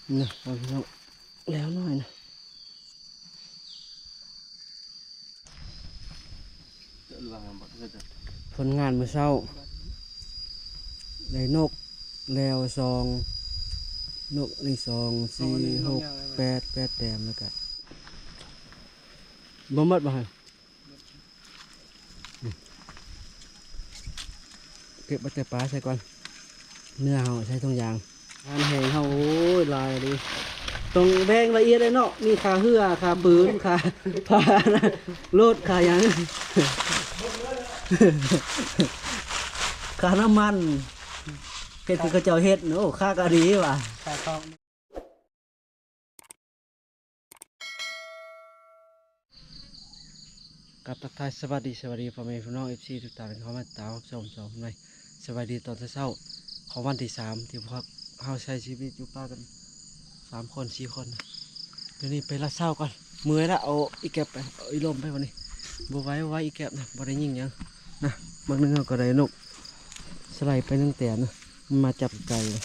นะเอาพี่น้องแล้วหน่อยนะผลงานมื้อเช้าได้นกแล้วซองนกนี่2 4 6 8 8แต้มแล้วก็บ่หมดบ่ฮะเก็บเอาแต่ปลาใส่ก่อนเนื้อเฮาใช้ทุกอย่างงานแห้งเฮาโอ้ยลายดีต้องแบ่งละเอียดเลยเนาะมีค่าเหือค่าปืนค่าพานะรถค่าหยังค่าน้ำมันเฮ็ดคือกระเจ้าเฮ็ดเนาะค่าก็ดีว่ะค่าทองกับทักทายสวัสดีพ่อแม่พี่น้อง FC ทุกท่านเข้ามาตามรับชมในสวัสดีตอนเช้าของวันที่3ที่พวกเฮาใช้ชีวิตอยู่ป่ากัน3 คน 4 คนเดี๋ยวนี้ไปละเช้าก่อนเมื่อยแล้วเอาอีแก็บไปเอาอีลมไปวันนี้บ่ไว้อีแก็บนะบ่ได้ยิงหยังนะบางนึงเราก็ได้นกสไลด์ไปตั้งแต่นะมันมาจับไก่เลย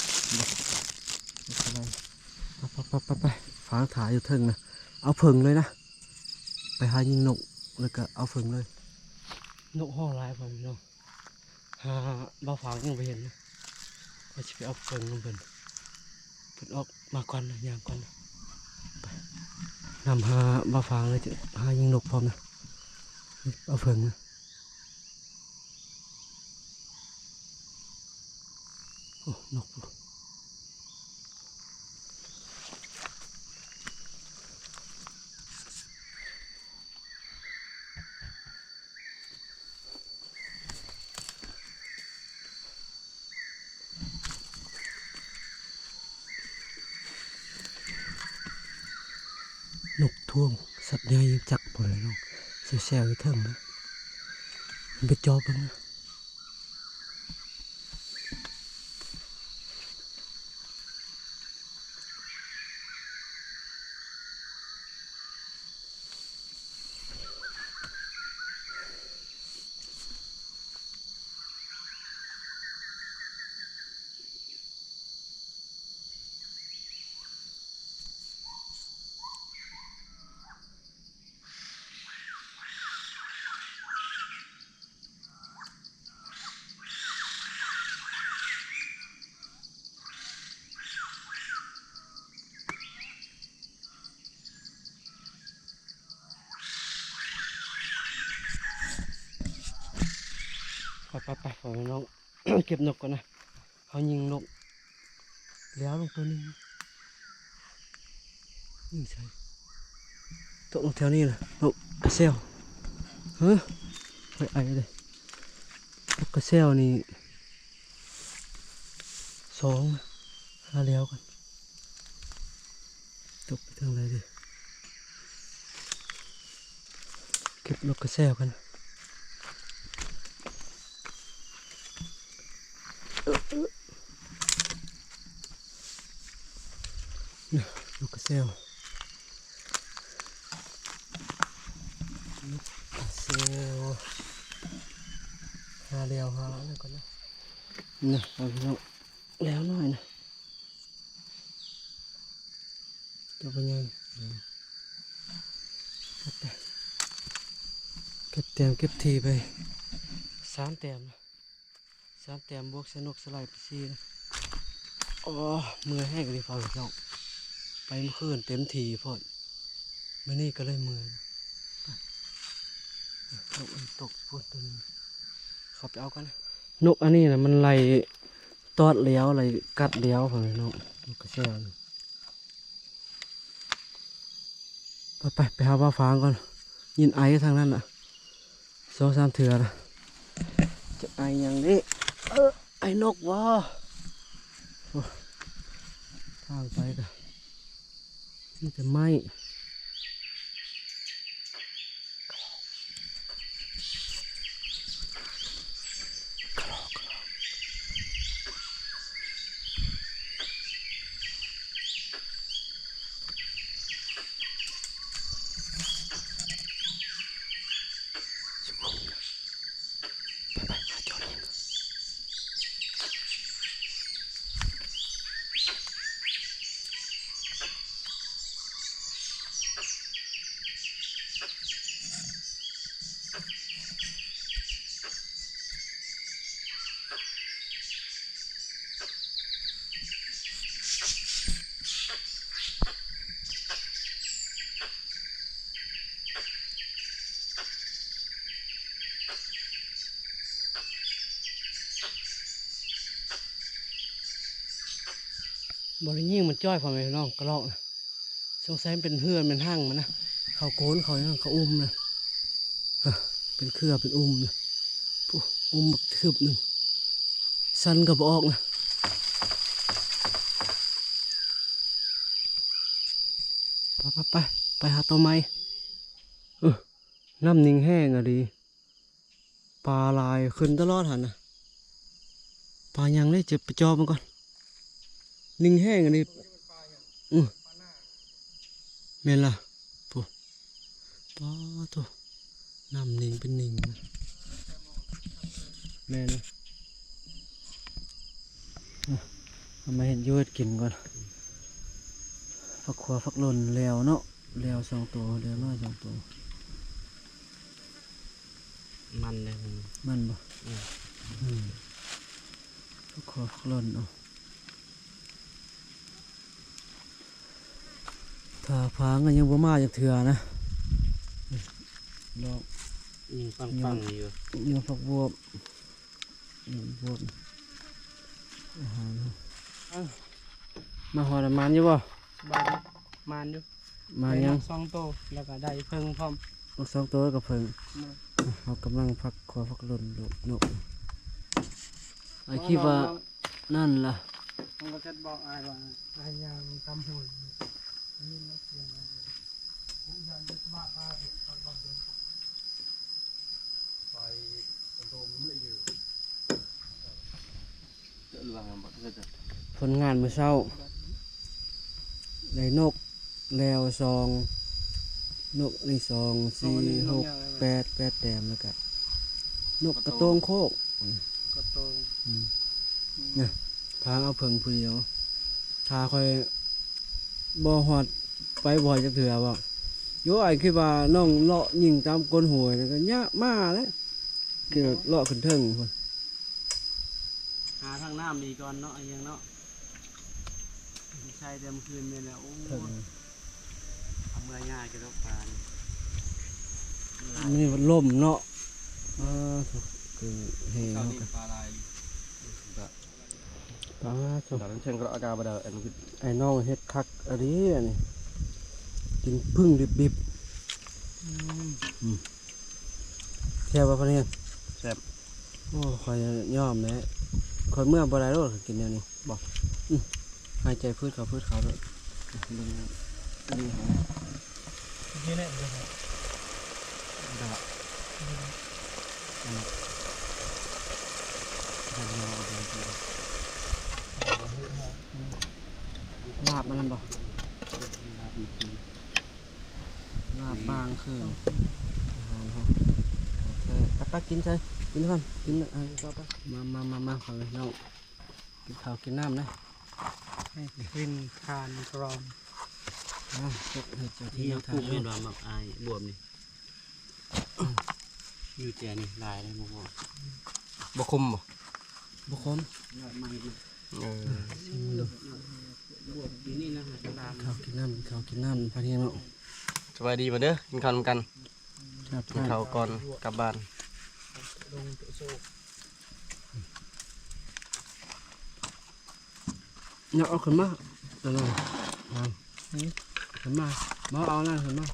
สไลด์ไปฟางถ่ายอยู่เทิงนะเอาเพิงเลยนะไปหายิงนกแล้วก็เอาเพิงเลยนกห้องลายผมเนาะหาบ่ฟางยังไปเห็นนะก็จะไปเอาเพิงลงเพิ่นออกมาก่อนนะย่างก่อนนะไปนำหาบ่ฟางเลยจะหายิงนกพร้อมนะเอาเพิงนะโอ้นกนกท่วงสัตว์ใหญ่จักพอเลยเนาะแซวๆอยู่เทิงนะมันไปจอบมันนะ ไปผมน้อง เก็บนกก่อนนะเขายิงนกแล้วลงตัวนึงนี่ใช่ตกลงแถวนี้นะนกกระเซลเฮ้ยไปไอ้เลยนกกระเซลนี่2หาแล้วกันตกไปทางไหนดิเก็บนกกระเซลกันนกกระเซลหาแล้วอะไรก่อนนะนะเอาพี่น้องแล้วหน่อยนะจะเป็นยังเก็บแต้มเก็บทีไป3 แต้มนะ3 แต้มบวกสนุกสไลด์ไป4นะอ๋อมือแห้งเลยพอพี่น้องไปเมื่อคืนเต็มทีพอดมื่อนี้ก็เลยมือนะนกมันตกพูดตัวนึงเขาไปเอากันนะนกอันนี้นะมันไล่ตอดเลี้ยวไล่กัดเลี้ยวผมนกกระเซียวไปหาว่าฟางก่อนยินไอทางนั้นอ่ะ2 3 เถื่อนะจะไออย่างนี้ไอนกวะทางไปกันนี่จะไหมไปหาจอดเอง บริยิ่งมันจ้อยพอไหมน้องกระรอกนะสงสัยมันเป็นเฮือนเป็นห้างมันนะเขาโกนเขาอย่างเขาอุ้มนะเป็นเครือเป็นอุ้มนะปุ๊อุ้มบักทึบหนึ่งสันกับออกนะไปหาตัวไม้น้ำนิ่งแห้งอะดีปลาลายขึ้นตลอดหันนะปลายังได้เจ็บไปจอมันก่อนนิ่งแห้งอะดีเมนล่ะปุ๊ปลาตัวน้ำนิ่งเป็นนิ่งนะแม่นะเอามาเห็นยูดกินก่อนฟักขวาฟักหล่นแล้วเนาะแล้ว2 ตัวแล้วน้อย2 ตัวมันเลย มันบ่ฟักขวาฟักหล่นเอาถ้าพางก็ยังบ่มาจากเถื่อนะดอก ปังอยู่ ยังฟักบวบบวบอาหารมาหอดมันอยู่บ่ บ้านมันอยู่ มายัง 2 โตแล้วก็ได้เพิ่งพร้อม ลูก2 ตัวกับเพิ่งเขากำลังพักขวาพักหล่นลูกนกไอ้คิดว่านั่นล่ะ ผมก็จะบอกอายว่าอายยังตำหุ่นนี่นักเรียนผมอยากจะสมัครอาตอนวันเดินไปโตมันไม่อยู่เจอหลังบัดก็จะ ผลงานมื้อเช้าได้นกแล้วนกนี่2 4 6 8 แต้มแล้วก็นกกระโตงโคก ก็โต เนี่ยพางเอาเพิ่งผู้เดียวชาค่อยบ่ฮอดไปบ่อยจักเถื่อบ่โยไอ้คิดว่าน้องเลาะยิงตามก้นหวยแล้วก็ยะมาแล้วคือเลาะขึ้นเทิงพุ่น หาทางน้ำดีก่อนเนาะยังเนาะใช่เดิมคืนเนี่ยนะโอ้ เทิง ทำเมื่อยง่ายกันแล้วปาน นี่มันล่มเนาะถูกคือเฮ เขา เนาะ นี่ปลาลาย ปลาถูก ตอนนั้นเชิงก็อาการบาดเอ็นคือ ไอ้น้องเฮ็ดคักอันนี้อันนี้กินพึ่งดิบแซ่บบ่พะเนี่ย แซ่บ โอ้คอยยอมแหละคอยเมื่อบ่ได้โลดกินแนวนี้บ่หายใจพืชเขาด้วยเบิ่งอันนี้หา นี่แหละ ดอกลาบมันนั่นบ่ลาบบางคืออาหารเขาโอเคตักกินใช่กินก่อนกินอะไรก็ไปมาขอเลยน้องกินข้าวกินน้ำนะ ให้กินทานกรอง พวกเห็ดเจ้าที่ ที่ยัง ทา ปลู น กไม่รอแบบอายบวมนี่อยู่เจียนี่ลายเลยมองบ่คมบ่ บุคคล ไม่ดิบวมปีนี้นะฮะตาม ข้าวกินน้ำพาเทียนเนาะ สบายดีมาเด้อกินข้าวกัน ครับ กินข้าวก่อนกลับบ้าน เนี่ยเอาขึ้นมาเดี๋ยวหน่อยขึ้นมาเอาหน้าขึ้นมา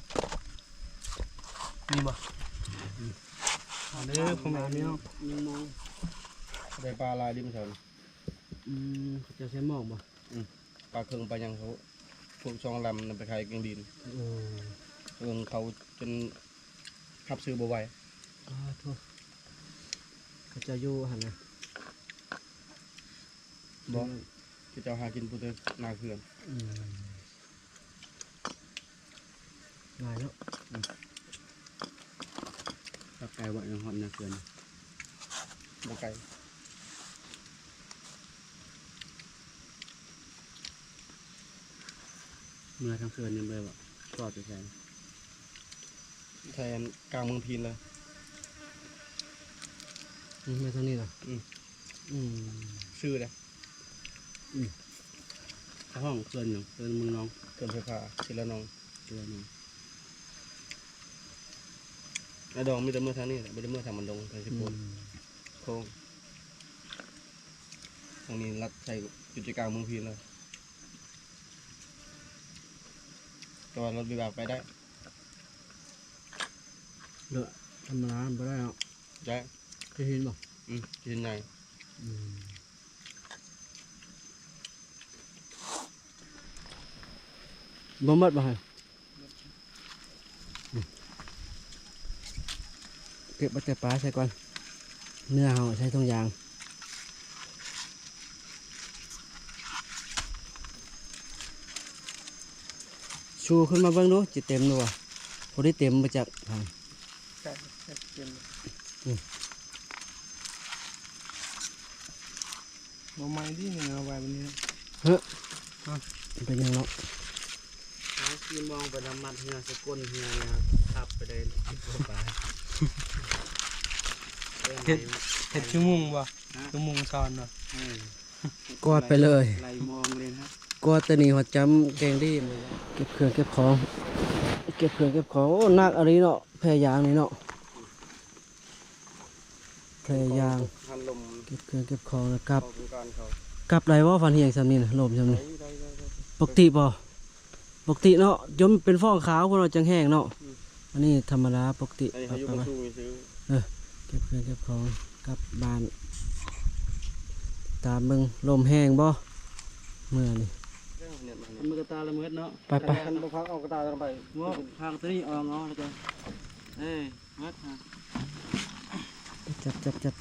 นี่บ่เด้อผมเอาเนี่ยยังมองไปปลาลายดิมเถิน เขาจะใช้หมอกบ่ ปลาเครื่องปลายังเขาพวกช่องลำนำไปขายเกงดินเครื่องเขาจนขับซื้อบ่ไหว โทษเขาจะอยู่หันนะ บ่ที่เจ้าหากินพุทธนาเขื่อน ลายแล้ว ถ้าไกลว่ายังหอมนาเขื่อนบ่ไกลเมื่อทางเขื่อนยังเลยว่าจอดอยู่แทนกลางเมืองพีนเลย มาทางนี้เหรอชื่อเลยห้องเขื่อนอยู่เขื่อนเมืองน้องเขื่อนไฟฟ้าศิลาน้องแล้วดองมีแต่เมื่อทางนี้แหละไม่ได้เมื่อทางมันดงทางสิบโพดโค้งทางนี้รัดใส่กิจการเมืองพีนเลย แต่ว่ารถวิบากไปได้ เลือธรรมดาไม่ได้หรอก ได้ เคยเห็นบ่ กินไง บ่หมดบ่ฮะเก็บเอาแต่ปลาใส่ก่อนเนื้อเฮาใช้ทุงยางชูขึ้นมาเบิ่งดูจะเต็มหรือวะพอได้เต็มมาจากทาง ใช่เต็มบ่ไม้ที่นี่เอาไว้วันนี้ เป็นยังเนาะ ที่มองไปน้ำมันเฮียสกุลเฮียเนี่ยขับไปได้ปลาเห็ดชั่วโมงบ่ชั่วโมงซ้อนบ่ กอดไปเลย ไหลมองเลยนะ กอดตัวนี้หัวจำแกงดีเลยเก็บเครื่องเก็บของเก็บเครื่องเก็บของโอ้หนักอะไรเนาะแพรยางนี่เนาะแพรยาง พันลม เก็บเครื่องเก็บของแล้วกลับ ของการเขา กลับไรว่าฟันเฮียงสำนี่นะลมสำนี่ ได้ ปกติป่ปกติเนาะยมเป็นฟองขาวพวกเราจังแห้งเนาะอันนี้ธรรมดาปกติ อันนี้เขาอยู่บนตู้ซื้อ เก็บเครื่องเก็บของกลับบ้านตามเบิ่งลมแห้งบ่เมื่อนี่ มือกระตาละเมิดเนาะ ไป คันบ่พักเอากระตาลงไปว่าทางตัวนี้ออกเนาะแล้วกันมัดฮะ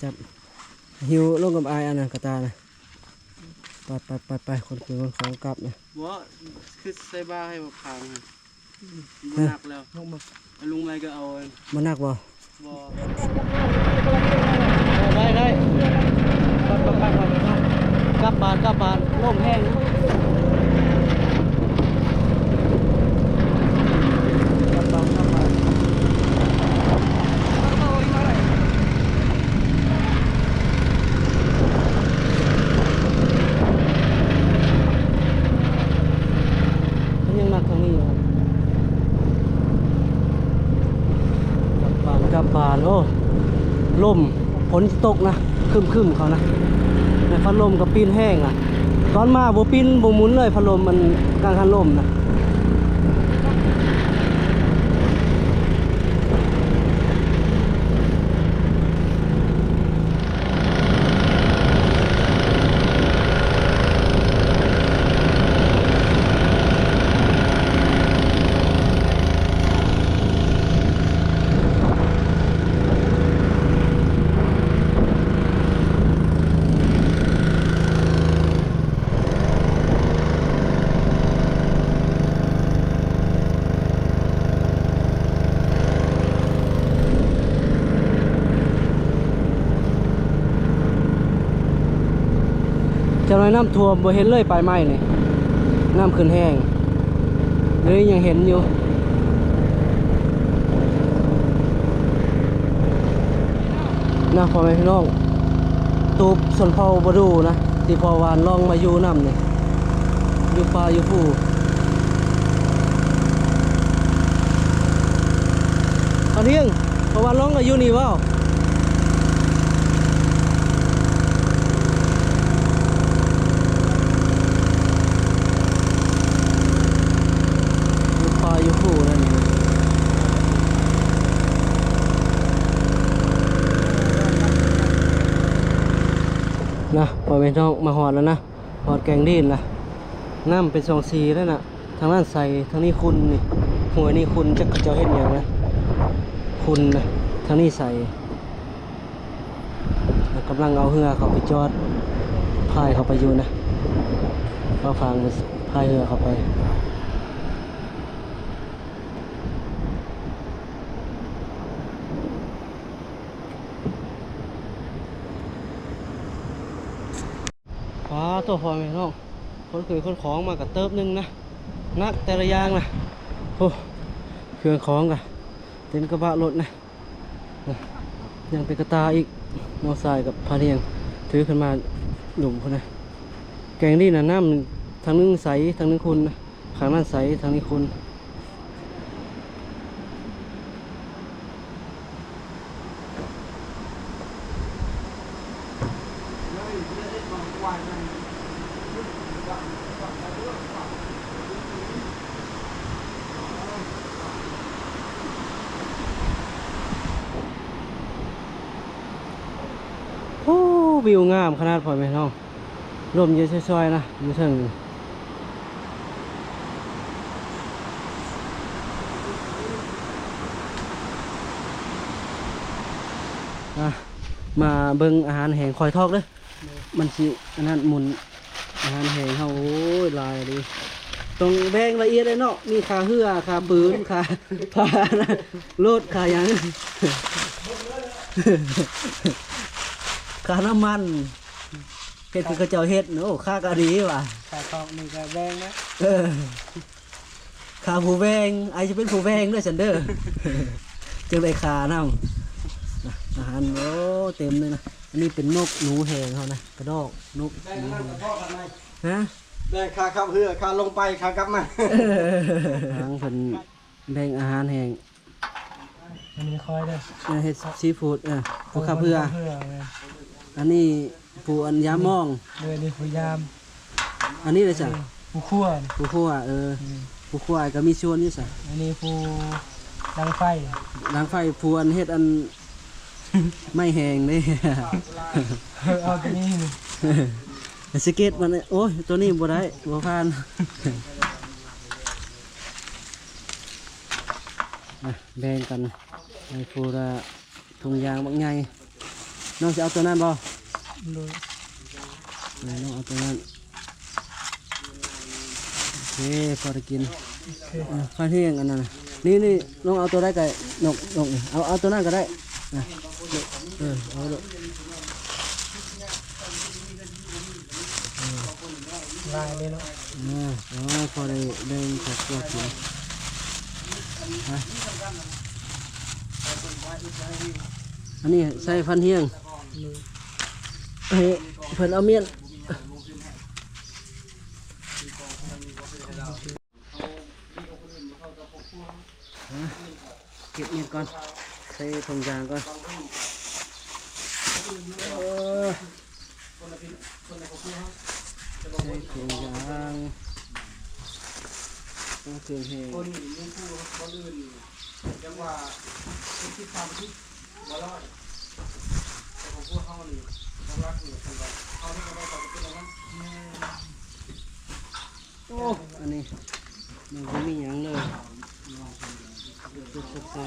จับหิวลงกับอายอันนั้นกระตานะไปคนคุยคนของกลับนะ ว่าคือใส่บ้าให้มาพังฮะบ่หนักแล้วลุงไรก็เอา มันหนักบ่ บ่ ได้ไปกลับบ้านลมแห้งกลับบ้านยังหนักทางนี้อยู่กลับบ้านโอ้ลมฝนตกนะครึมเขานะในพัดลมกับปีนแห้งอ่ะตอนมาบ่ปีนบ่หมุนเลยพัดลมมันกลางคันลมนะเจ้าน้อยน้ำท่วมบ่เห็นเลยปลายไม้นี่น้ำขึ้นแห้งเลยยังเห็นอยู่นะพ่อแม่พี่น้องตูบสนเผาบ่ดูนะที่พอวานลองมาอยู่น้ำนี่อยู่ป่าอยู่ผู้ตอนเที่ยงพอวานลองก็อยู่นี่ว้าวอยู่ผู้นั่นนะพอเป็นท้องมาหอดแล้วนะหอดแกงดินละน้ำเป็นสองสีแล้วนะทางนั้นใส่ทางนี้คุณนี่หัวนี่คุณจะเจ้าเห็นอย่างนะคุณนะทางนี้ใส่กำลังเอาเหือเขาไปจอดพายเขาไปอยู่นะก็ฟังพายเหือเขาไปตัวพอไหมน้องคนเคยคนของมากับเติบนึงนะนักแต่ละอย่างนะโอ้เครื่องของกะเต็มกระบะรถนะยังเป็นกระตาอีกมอไซค์กับพาเนียงถือขึ้นมาหลุมคนนะแกงนี่นะน้ำทางนึงใสทางนึงคุณนะข้างนั้นใสทางนี้คุณ วิวงามขนาดพ่อแม่น้องร่มเย็นช่อยๆนะอยู่เทิงมาเบิ่งอาหารแห้งคอยทอกเด้อมันสิอันนั้นหมุนอาหารแห้งเฮาโอ้ยลายดีต้องแบ่งละเอียดเลยเนาะมีค่าเหือค่าปืนค่าผ้าโลดค่าหยังค่าน้ำมันเฮ็ดคือกระเจ้าเฮ็ดโอ้ค่ากะดีว่ะ ขาทองนี่ก็แบงนะ เออค่าผู้แบงไอจะเป็นผู้แบงด้วยซันเดอร์จึงได้ค่านำอาหารโอ้เต็มเลยนะอันนี้เป็นนกหนูแหงเขานะกระดอกนกหนูแหงฮะ ได้ค่าขับเรือค่าลงไปค่ากลับมา ทางเพิ่นแบ่งอาหารแห้ง อันนี้คอยเด้อ เฮ็ดซีฟู้ดผู้ข้าเพื่ออันนี้ผู้อันยามอง เรือนี่พยายาม อันนี้เลยจ้ะ ผู้ขั้ว ผู้คั่วผู้คั่วก็มีส่วนอยู่จ้ะ อันนี้ผู้ดังไฟ ล้างไฟผู้อันเฮ็ดอัน ไม่แห้งนี่ เอาตัวนี้นี่ สเก็ตมันโอ้ยตัวนี้บ่ได้บ่ผ่าน แบ่งกันให้ผู้ละถุงยางบางใหญ่น้องจะเอาตัวนั้นบ่ โดย น้องเอาตัวนั้นโอเคพอได้กินข้าวเที่ยงอันนั้นน่ะนี่น้องเอาตัวได้ไก่นกนี่เอาตัวนั้นก็ได้เอาลูก ลายเลยเนาะ พอได้เดินขอบตัวกินอันนี้ใส่พันเที่ยงให้เพิ่นเอาเมียนเก็บเมียนก่อนใส่ถุงยางก่อนใส่ถุงยางต้องเครื่องแห้ง คนนี้ยังผู้คนอื่นจังว่าคนที่ทำที่บ่รอดแต่ของพวกเขานี่รักนี่คนว่าเขานี่ก็ได้ต่อเป็นอะไรนะ โอ้อันนี้มันไม่มีหยังเลยสุดสา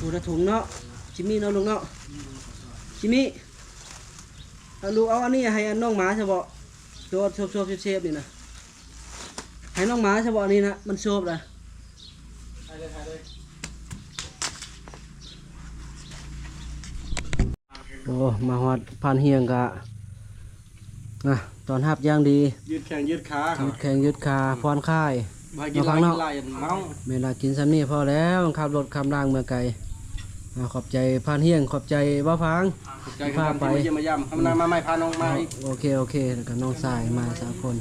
ปูกระถุงเนาะจิมมี่เนาะลุงเนาะจิมมี่เอาลูกเอาอันนี้ให้อันน้องหมาใช่บ่โชบเชฟนี่นะให้น้องหมาใช่บ่อันนี้นะมันโชบนะโอ้มาฮอดผ่านเฮียงกะนะตอนหับย่างดี ยืดแข้งยืดขาครั ยื บ ดแข้งยืดขาพรค่าย มากินลายกินลายเมา เวลากินซ้ำนี่พอแล้วขับรถขับรางเมื่อไกลขอบใจผ่านเฮียงขอบใจบ้าฟัง ใจพาไปเยี่ยมมาย่ำทำนามาไม่พาน้องมาอีก โอเคแล้วก็น้องสายมา3 คน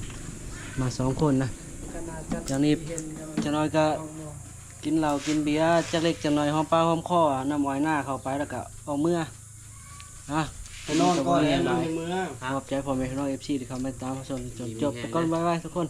มา2 คนนะจากนี้จะน้อยก็กินเหล้ากินเบียร์จักเล็กจักน้อยหอมปากหอมคอน้ำอ้อยหน้าเข้าไปแล้วก็เอาเมื่อไปนอนก่อนแล้วในเมือง ขอบใจพ่อแม่พี่น้อง FC ที่เข้ามาตามชมจนจบไปก่อนบ๊ายบายทุกคน